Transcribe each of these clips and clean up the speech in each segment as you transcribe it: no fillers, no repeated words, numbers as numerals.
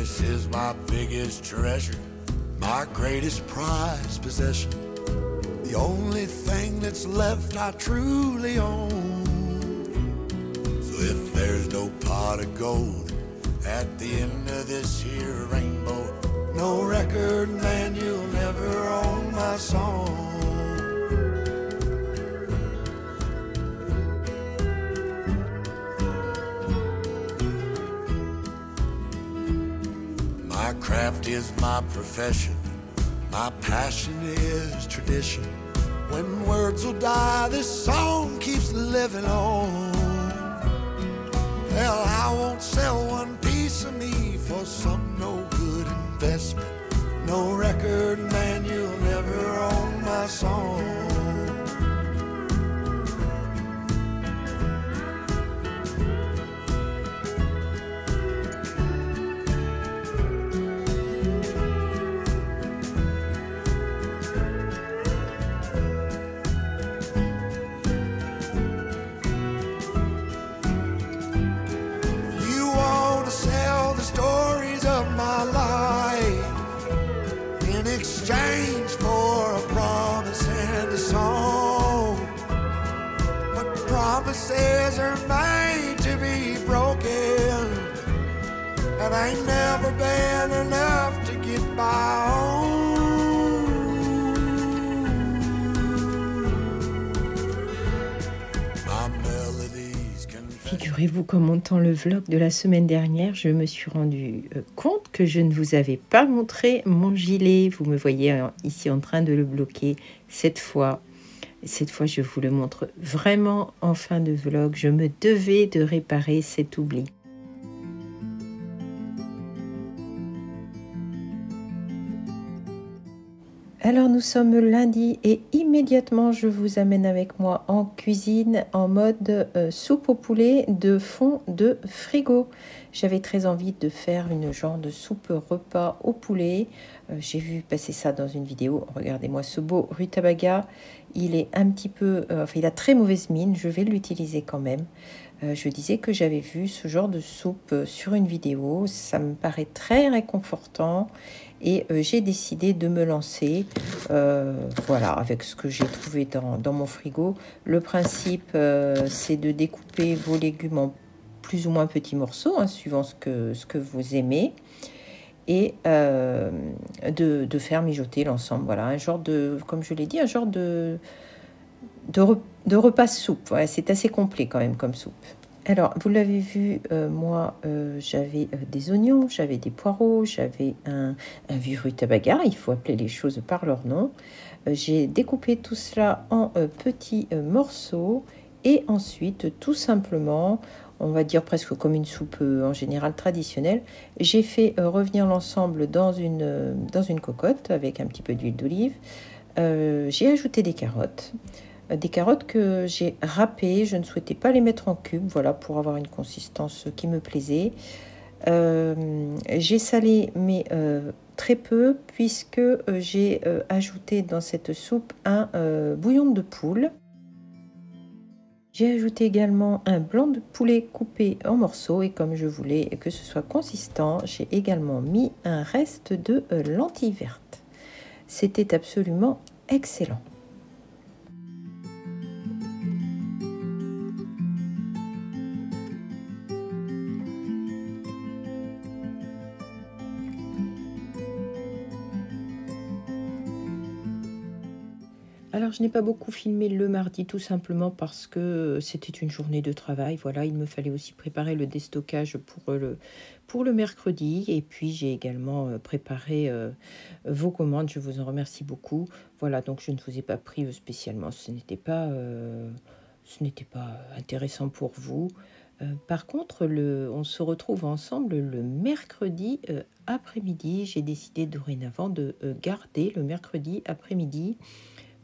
This is my biggest treasure, my greatest prized possession, the only thing that's left I truly own. So if there's no pot of gold at the end of this here rainbow, no record, man, you'll never own my song. My craft is my profession, my passion is tradition. When words will die, this song keeps living on. Hell, I won't sell one piece of me for some no good investment. No record, man, you'll never own my song. Exchange for a promise and a song, but promises are made to be broken, and ain't never been enough to get by on. My melodies can... Figurez-vous qu'en montant le vlog de la semaine dernière, je me suis rendu compte que je ne vous avais pas montré mon gilet. Vous me voyez ici en train de le bloquer. Cette fois, je vous le montre vraiment en fin de vlog. Je me devais de réparer cet oubli. Alors nous sommes lundi et immédiatement je vous amène avec moi en cuisine en mode soupe au poulet de fond de frigo. J'avais très envie de faire une genre de soupe repas au poulet. J'ai vu passer ça dans une vidéo. Regardez-moi ce beau rutabaga. Il est un petit peu... il a très mauvaise mine. Je vais l'utiliser quand même. Je disais que j'avais vu ce genre de soupe sur une vidéo. Ça me paraît très réconfortant. Et j'ai décidé de me lancer, voilà, avec ce que j'ai trouvé dans mon frigo. Le principe, c'est de découper vos légumes en plus ou moins petits morceaux, hein, suivant ce que vous aimez, et de faire mijoter l'ensemble. Voilà, un genre de, comme je l'ai dit, un genre de repas soupe. Voilà, c'est assez complet quand même comme soupe. Alors, vous l'avez vu, moi, j'avais des oignons, j'avais des poireaux, j'avais un vieux rutabaga, il faut appeler les choses par leur nom. J'ai découpé tout cela en petits morceaux et ensuite, tout simplement, on va dire presque comme une soupe en général traditionnelle, j'ai fait revenir l'ensemble dans une cocotte avec un petit peu d'huile d'olive. J'ai ajouté des carottes. Des carottes que j'ai râpées, je ne souhaitais pas les mettre en cubes, voilà, pour avoir une consistance qui me plaisait. J'ai salé, mais très peu, puisque j'ai ajouté dans cette soupe un bouillon de poule. J'ai ajouté également un blanc de poulet coupé en morceaux, et comme je voulais que ce soit consistant, j'ai également mis un reste de lentilles vertes. C'était absolument excellent. Alors, je n'ai pas beaucoup filmé le mardi, tout simplement parce que c'était une journée de travail. Voilà, il me fallait aussi préparer le déstockage pour le mercredi. Et puis, j'ai également préparé vos commandes. Je vous en remercie beaucoup. Voilà, donc je ne vous ai pas pris spécialement. Ce n'était pas intéressant pour vous. Par contre, on se retrouve ensemble le mercredi après-midi. J'ai décidé dorénavant de garder le mercredi après-midi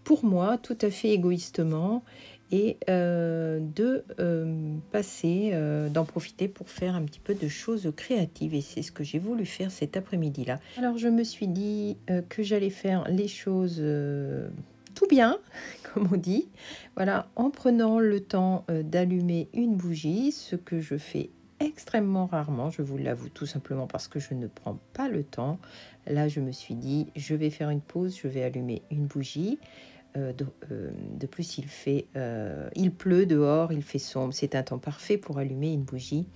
pour moi, tout à fait égoïstement, et d'en profiter pour faire un petit peu de choses créatives. Et c'est ce que j'ai voulu faire cet après-midi-là. Alors, je me suis dit que j'allais faire les choses tout bien, comme on dit. Voilà, en prenant le temps d'allumer une bougie, ce que je fais extrêmement rarement, je vous l'avoue, tout simplement parce que je ne prends pas le temps. Là, je me suis dit, je vais faire une pause, je vais allumer une bougie. De plus, il pleut dehors, il fait sombre, c'est un temps parfait pour allumer une bougie.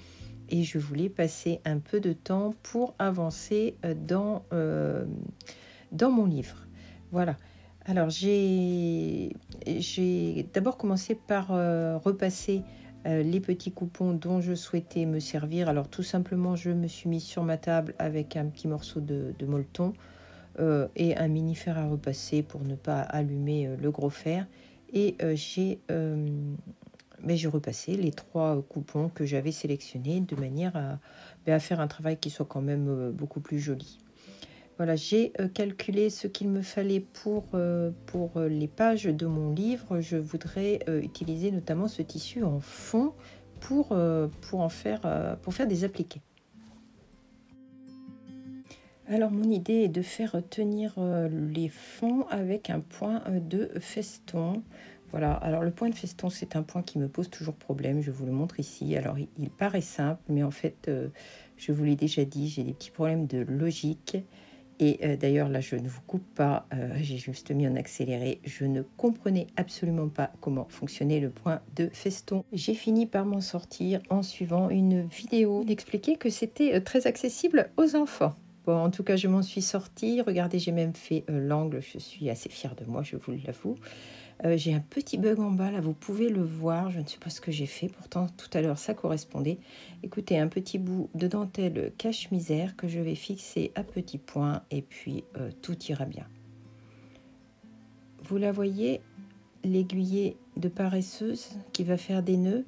Et je voulais passer un peu de temps pour avancer dans mon livre. Voilà. Alors, j'ai d'abord commencé par repasser les petits coupons dont je souhaitais me servir. Alors, tout simplement, je me suis mise sur ma table avec un petit morceau de molleton et un mini fer à repasser pour ne pas allumer le gros fer. Et j'ai repassé les 3 coupons que j'avais sélectionnés de manière à faire un travail qui soit quand même beaucoup plus joli. Voilà, j'ai calculé ce qu'il me fallait pour les pages de mon livre. Je voudrais utiliser notamment ce tissu en fond pour faire des appliqués. Alors, mon idée est de faire tenir les fonds avec un point de feston. Voilà, alors le point de feston, c'est un point qui me pose toujours problème. Je vous le montre ici. Alors, il paraît simple, mais en fait, je vous l'ai déjà dit, j'ai des petits problèmes de logique. Et d'ailleurs, là, je ne vous coupe pas, j'ai juste mis en accéléré. Je ne comprenais absolument pas comment fonctionnait le point de feston. J'ai fini par m'en sortir en suivant une vidéo d'expliquer que c'était très accessible aux enfants. Bon, en tout cas, je m'en suis sortie. Regardez, j'ai même fait l'angle. Je suis assez fière de moi, je vous l'avoue. J'ai un petit bug en bas, là, vous pouvez le voir. Je ne sais pas ce que j'ai fait. Pourtant, tout à l'heure, ça correspondait. Écoutez, un petit bout de dentelle cache-misère que je vais fixer à petits points. Et puis, tout ira bien. Vous la voyez, l'aiguillet de paresseuse qui va faire des nœuds.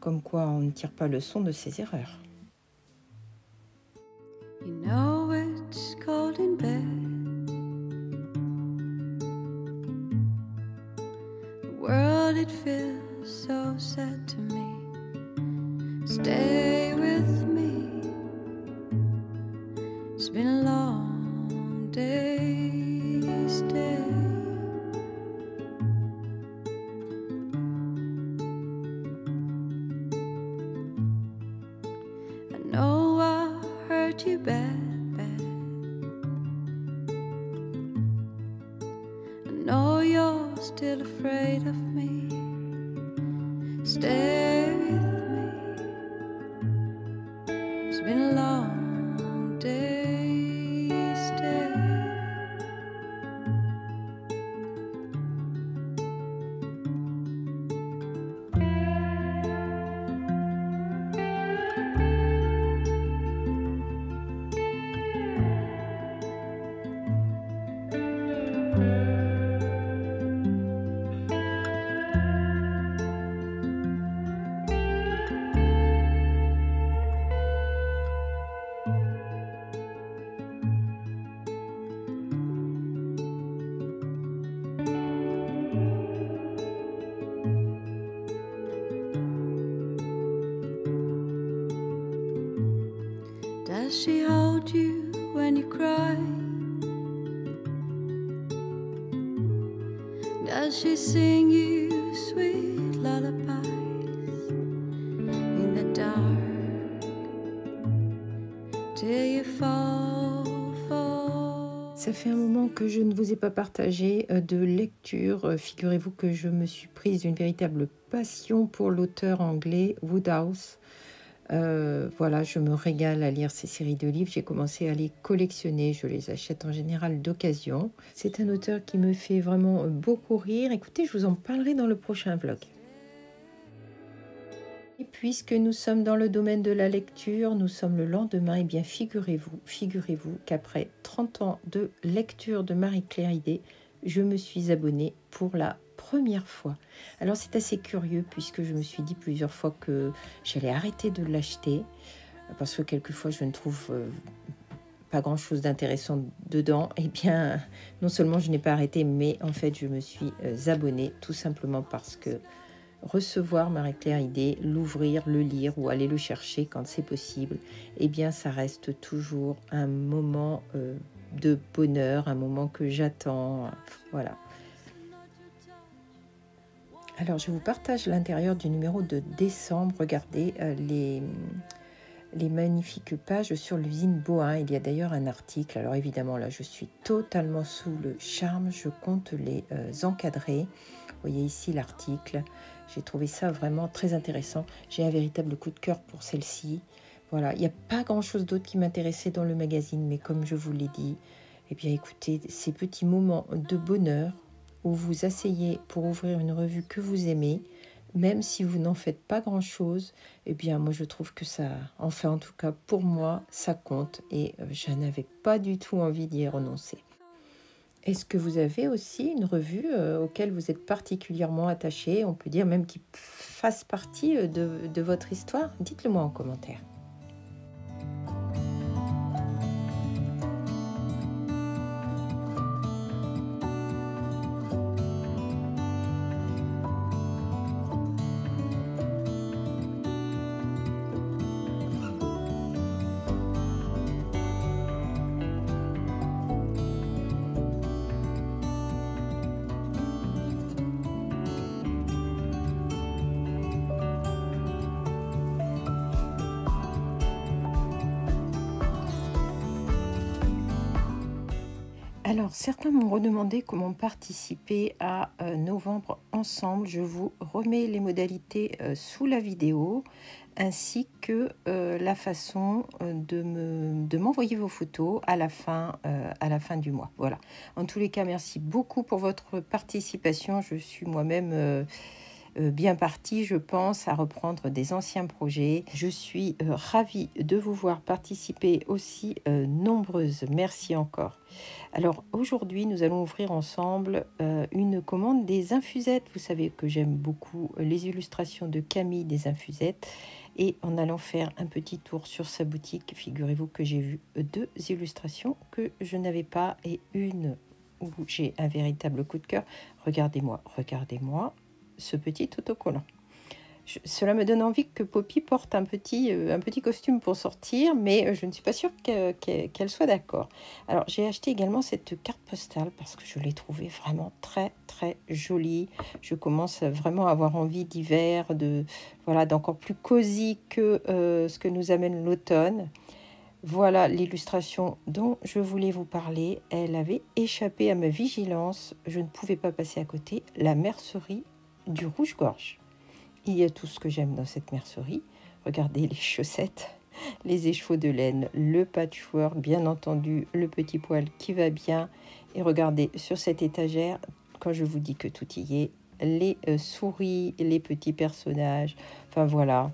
Comme quoi, on ne tire pas leçon de ses erreurs. You know it's cold in bed. The world, it feels so sad to me. Stay with me. It's been a long day. Stay. I know I hurt you bad, bad. I know you're still afraid of me. Stay with me. It's been a long day. Stay. Does she hold you when you cry? Does she sing you sweet lullabies in the dark till you fall? Ça fait un moment que je ne vous ai pas partagé de lecture. Figurez-vous que je me suis prise une véritable passion pour l'auteur anglais Wodehouse. Voilà, je me régale à lire ces séries de livres. J'ai commencé à les collectionner. Je les achète en général d'occasion. C'est un auteur qui me fait vraiment beaucoup rire. Écoutez, je vous en parlerai dans le prochain vlog. Et puisque nous sommes dans le domaine de la lecture, nous sommes le lendemain, et bien figurez-vous qu'après 30 ans de lecture de Marie-Claire Idé, je me suis abonnée pour la première fois. Alors c'est assez curieux puisque je me suis dit plusieurs fois que j'allais arrêter de l'acheter parce que quelquefois je ne trouve pas grand chose d'intéressant dedans. Et bien non seulement je n'ai pas arrêté, mais en fait je me suis abonnée tout simplement parce que recevoir Marie-Claire Idé, l'ouvrir, le lire ou aller le chercher quand c'est possible, eh bien ça reste toujours un moment de bonheur, un moment que j'attends. Voilà. Alors je vous partage l'intérieur du numéro de décembre. Regardez, les magnifiques pages sur l'usine Bohain. Il y a d'ailleurs un article. Alors évidemment, là, je suis totalement sous le charme. Je compte les encadrer. Vous voyez ici l'article. J'ai trouvé ça vraiment très intéressant. J'ai un véritable coup de cœur pour celle-ci. Voilà, il n'y a pas grand-chose d'autre qui m'intéressait dans le magazine, mais comme je vous l'ai dit, eh bien écoutez, ces petits moments de bonheur où vous asseyez pour ouvrir une revue que vous aimez, même si vous n'en faites pas grand-chose, eh bien moi je trouve que ça, enfin en tout cas pour moi, ça compte et je n'avais pas du tout envie d'y renoncer. Est-ce que vous avez aussi une revue auquel vous êtes particulièrement attaché, on peut dire même qui fasse partie de votre histoire? Dites-le moi en commentaire. Alors, certains m'ont redemandé comment participer à Novembre Ensemble. Je vous remets les modalités sous la vidéo, ainsi que la façon de m'envoyer vos photos à la fin du mois. Voilà. En tous les cas, merci beaucoup pour votre participation. Je suis moi-même bien partie, je pense, à reprendre des anciens projets. Je suis ravie de vous voir participer aussi nombreuses. Merci encore. Alors aujourd'hui, nous allons ouvrir ensemble une commande des infusettes. Vous savez que j'aime beaucoup les illustrations de Camille des infusettes. Et en allant faire un petit tour sur sa boutique, figurez-vous que j'ai vu 2 illustrations que je n'avais pas et une où j'ai un véritable coup de cœur. Regardez-moi, regardez-moi ce petit autocollant. Cela me donne envie que Poppy porte un petit costume pour sortir, mais je ne suis pas sûre qu'elle soit d'accord. Alors, j'ai acheté également cette carte postale parce que je l'ai trouvée vraiment très, très jolie. Je commence vraiment à avoir envie d'hiver, d'encore plus cosy que ce que nous amène l'automne. Voilà l'illustration dont je voulais vous parler. Elle avait échappé à ma vigilance. Je ne pouvais pas passer à côté. La mercerie du rouge-gorge. Il y a tout ce que j'aime dans cette mercerie. Regardez les chaussettes, les écheveaux de laine, le patchwork, bien entendu, le petit poil qui va bien. Et regardez sur cette étagère, quand je vous dis que tout y est, les souris, les petits personnages, enfin voilà.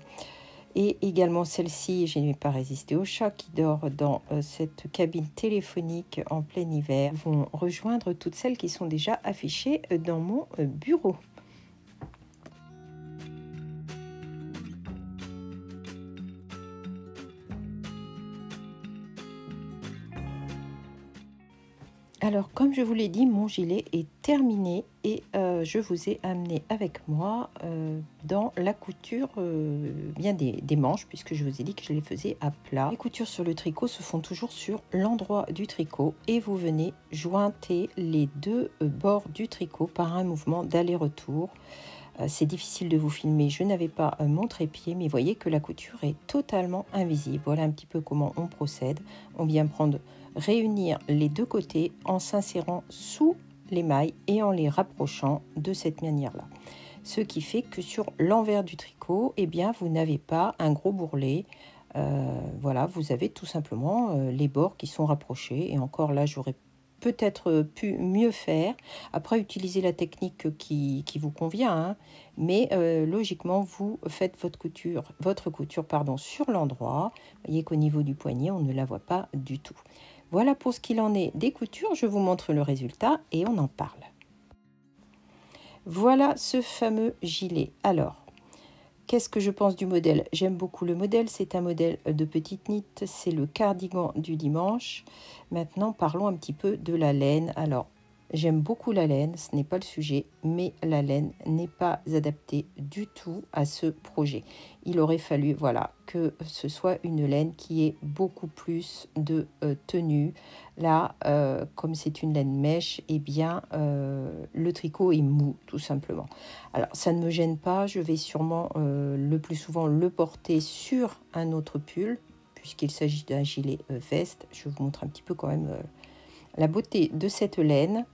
Et également celle-ci, je n'ai pas résisté au chat qui dort dans cette cabine téléphonique en plein hiver, vont rejoindre toutes celles qui sont déjà affichées dans mon bureau. Alors, comme je vous l'ai dit, mon gilet est terminé et je vous ai amené avec moi dans la couture bien des manches, puisque je vous ai dit que je les faisais à plat. Les coutures sur le tricot se font toujours sur l'endroit du tricot et vous venez jointer les 2 bords du tricot par un mouvement d'aller-retour. C'est difficile de vous filmer, je n'avais pas mon trépied, mais voyez que la couture est totalement invisible. Voilà un petit peu comment on procède. On vient réunir les 2 côtés en s'insérant sous les mailles et en les rapprochant de cette manière-là. Ce qui fait que sur l'envers du tricot, eh bien, vous n'avez pas un gros bourrelet. Voilà, vous avez tout simplement les bords qui sont rapprochés. Et encore là, j'aurais peut-être pu mieux faire. Après, utilisez la technique qui vous convient, hein. Mais logiquement, vous faites votre couture sur l'endroit. Vous voyez qu'au niveau du poignet, on ne la voit pas du tout. Voilà pour ce qu'il en est des coutures. Je vous montre le résultat et on en parle. Voilà ce fameux gilet. Alors, qu'est-ce que je pense du modèle? J'aime beaucoup le modèle. C'est un modèle de petite knit. C'est le cardigan du dimanche. Maintenant, parlons un petit peu de la laine. Alors, j'aime beaucoup la laine. Ce n'est pas le sujet. Mais la laine n'est pas adaptée du tout à ce projet. Il aurait fallu, voilà, que ce soit une laine qui ait beaucoup plus de tenue. Là, comme c'est une laine mèche, eh bien, le tricot est mou, tout simplement. Alors, ça ne me gêne pas. Je vais sûrement le plus souvent le porter sur un autre pull puisqu'il s'agit d'un gilet veste. Je vous montre un petit peu quand même la beauté de cette laine.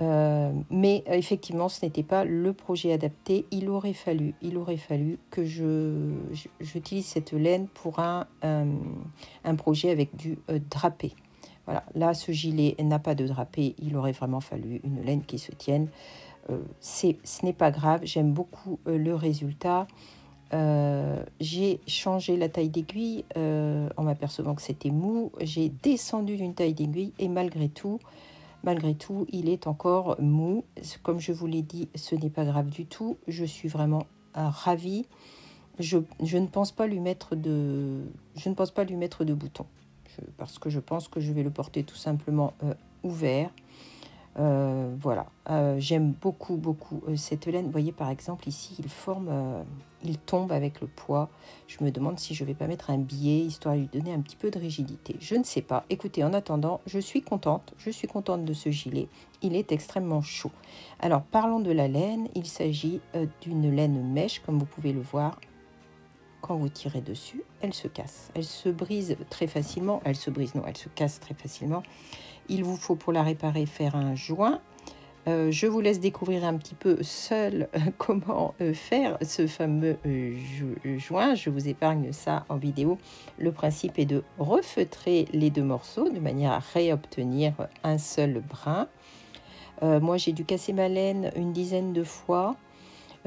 Mais effectivement, ce n'était pas le projet adapté. Il aurait fallu que j'utilise cette laine pour un projet avec du drapé. Voilà, là, ce gilet n'a pas de drapé. Il aurait vraiment fallu une laine qui se tienne. Ce n'est pas grave. J'aime beaucoup le résultat. J'ai changé la taille d'aiguille en m'apercevant que c'était mou. J'ai descendu d'une taille d'aiguille et malgré tout, il est encore mou. Comme je vous l'ai dit, ce n'est pas grave du tout. Je suis vraiment ravie. Je ne pense pas lui mettre de bouton parce que je pense que je vais le porter tout simplement ouvert. Voilà, j'aime beaucoup cette laine. Vous voyez par exemple ici, il tombe avec le poids. Je me demande si je ne vais pas mettre un billet histoire de lui donner un petit peu de rigidité. Je ne sais pas. Écoutez, en attendant, je suis contente de ce gilet. Il est extrêmement chaud. Alors parlons de la laine. Il s'agit d'une laine mèche, comme vous pouvez le voir. Quand vous tirez dessus, elle se casse. Elle se brise très facilement. Elle se casse très facilement. Il vous faut pour la réparer faire un joint. Je vous laisse découvrir un petit peu seul comment faire ce fameux joint. Je vous épargne ça en vidéo. Le principe est de refeutrer les deux morceaux de manière à réobtenir un seul brin. Moi, j'ai dû casser ma laine une dizaine de fois.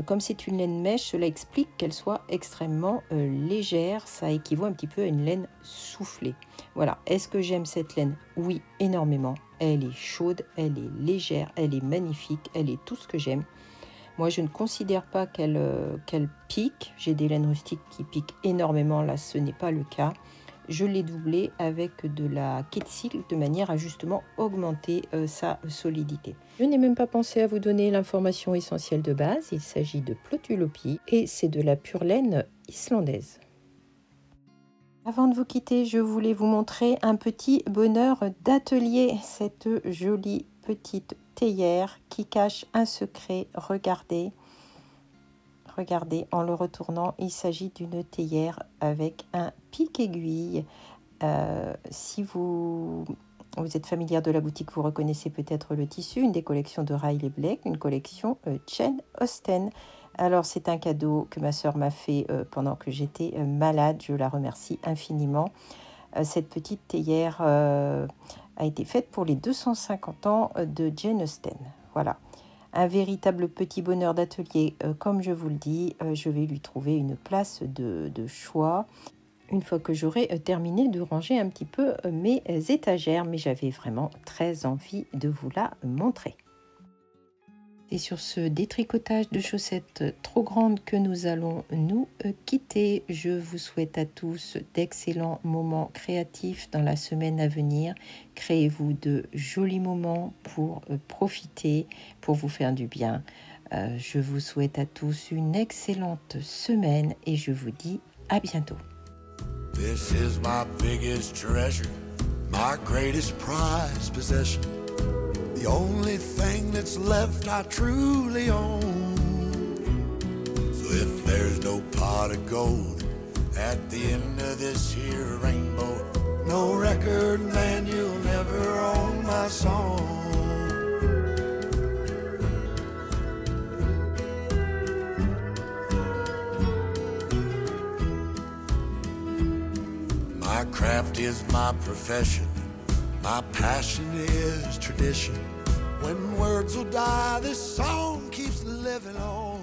Comme c'est une laine mèche, cela explique qu'elle soit extrêmement légère. Ça équivaut un petit peu à une laine soufflée. Voilà. Est-ce que j'aime cette laine? Oui, énormément. Elle est chaude, elle est légère, elle est magnifique, elle est tout ce que j'aime. Moi, je ne considère pas qu'elle pique. J'ai des laines rustiques qui piquent énormément. Là, ce n'est pas le cas. Je l'ai doublée avec de la Kid Silk de manière à justement augmenter sa solidité. Je n'ai même pas pensé à vous donner l'information essentielle de base. Il s'agit de Plötulopi et c'est de la pure laine islandaise. Avant de vous quitter, je voulais vous montrer un petit bonheur d'atelier. Cette jolie petite théière qui cache un secret. Regardez, en le retournant, il s'agit d'une théière avec un pic-aiguille. Si vous êtes familière de la boutique, vous reconnaissez peut-être le tissu, une des collections de Riley Blake, une collection Jane Austen. Alors, c'est un cadeau que ma sœur m'a fait pendant que j'étais malade. Je la remercie infiniment. Cette petite théière a été faite pour les 250 ans de Jane Austen. Voilà. Un véritable petit bonheur d'atelier, comme je vous le dis. Je vais lui trouver une place de choix une fois que j'aurai terminé de ranger un petit peu mes étagères. Mais j'avais vraiment très envie de vous la montrer. C'est sur ce détricotage de chaussettes trop grandes que nous allons nous quitter. Je vous souhaite à tous d'excellents moments créatifs dans la semaine à venir. Créez-vous de jolis moments pour profiter, pour vous faire du bien. Je vous souhaite à tous une excellente semaine et je vous dis à bientôt. This is my biggest treasure, my greatest prized possession. The only thing that's left I truly own. So if there's no pot of gold at the end of this here rainbow, no record, man, you'll never own my song. My craft is my profession. My passion is tradition. When words will die, this song keeps living on.